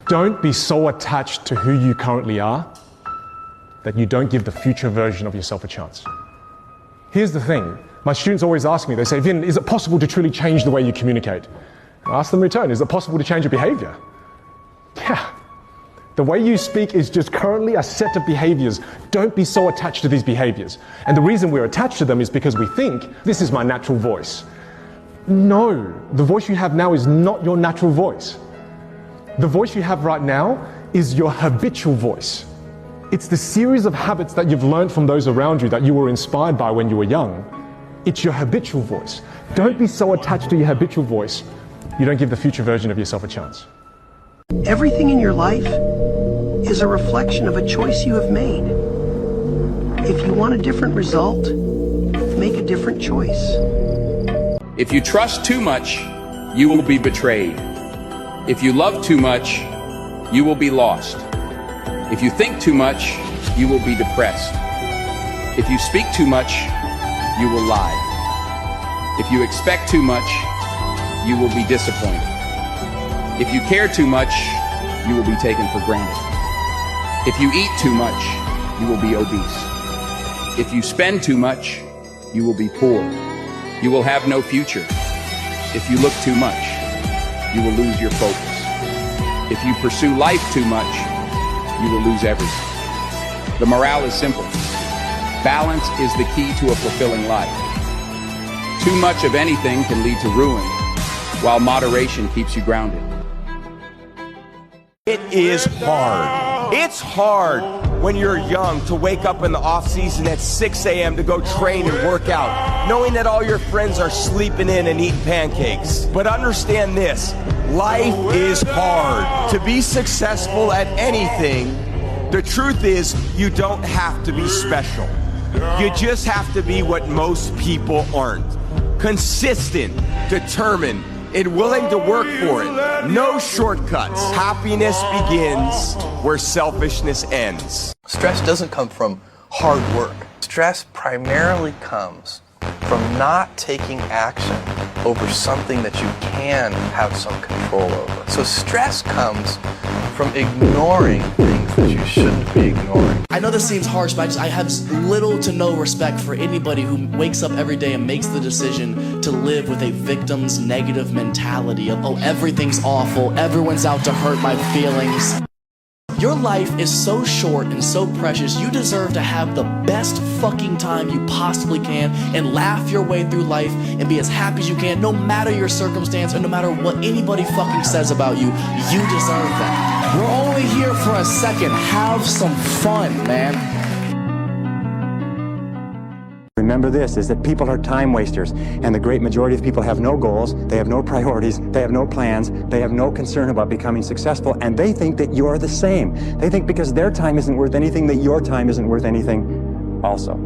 Don't be so attached to who you currently are that you don't give the future version of yourself a chance. Here's the thing. My students always ask me, they say, Vin, is it possible to truly change the way you communicate? I ask them in return, is it possible to change your behavior? Yeah. The way you speak is just currently a set of behaviors. Don't be so attached to these behaviors. And the reason we're attached to them is because we think, this is my natural voice. No, the voice you have now is not your natural voice. The voice you have right now is your habitual voice. It's the series of habits that you've learned from those around you that you were inspired by when you were young. It's your habitual voice. Don't be so attached to your habitual voice, you don't give the future version of yourself a chance. Everything in your life is a reflection of a choice you have made. If you want a different result, make a different choice. If you trust too much, you will be betrayed. If you love too much, you will be lost. If you think too much, you will be depressed. If you speak too much, you will lie. If you expect too much, you will be disappointed. If you care too much, you will be taken for granted. If you eat too much, you will be obese. If you spend too much, you will be poor. You will have no future. If you look too much, you will lose your focus. If you pursue life too much, you will lose everything. The morale is simple. Balance is the key to a fulfilling life. Too much of anything can lead to ruin, while moderation keeps you grounded. It is hard. It's hard when you're young to wake up in the off season at 6 a.m. to go train and work out, knowing that all your friends are sleeping in and eating pancakes. But understand this, life is hard. To be successful at anything, the truth is you don't have to be special. You just have to be what most people aren't. Consistent, determined, and willing to work for it. No shortcuts. Happiness begins where selfishness ends. Stress doesn't come from hard work. Stress primarily comes from not taking action over something that you can have some control over. So stress comes from ignoring things that you shouldn't be ignoring. I know this seems harsh, but I have little to no respect for anybody who wakes up every day and makes the decision to live with a victim's negative mentality of, oh, everything's awful, everyone's out to hurt my feelings. Your life is so short and so precious, you deserve to have the best fucking time you possibly can and laugh your way through life and be as happy as you can, no matter your circumstance or no matter what anybody fucking says about you. You deserve that. We're only here for a second. Have some fun, man. Remember this, is that people are time wasters, and the great majority of people have no goals, they have no priorities, they have no plans, they have no concern about becoming successful, and they think that you're the same. They think because their time isn't worth anything, that your time isn't worth anything also.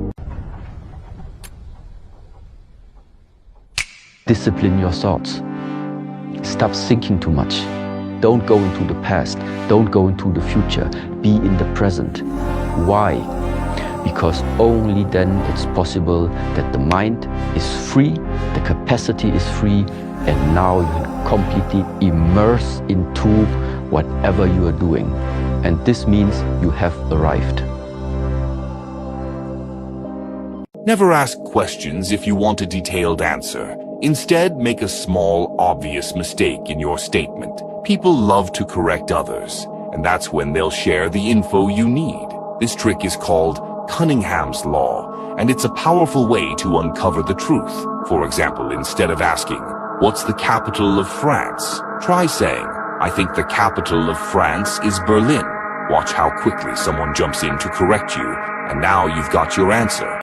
Discipline your thoughts. Stop thinking too much. Don't go into the past. Don't go into the future. Be in the present. Why? Because only then it's possible that the mind is free, the capacity is free, and now you can completely immerse into whatever you are doing. And this means you have arrived. Never ask questions if you want a detailed answer. Instead, make a small, obvious mistake in your statement. People love to correct others, and that's when they'll share the info you need. This trick is called Cunningham's Law, and it's a powerful way to uncover the truth. For example, instead of asking, "What's the capital of France?" try saying, "I think the capital of France is Berlin." Watch how quickly someone jumps in to correct you, and now you've got your answer.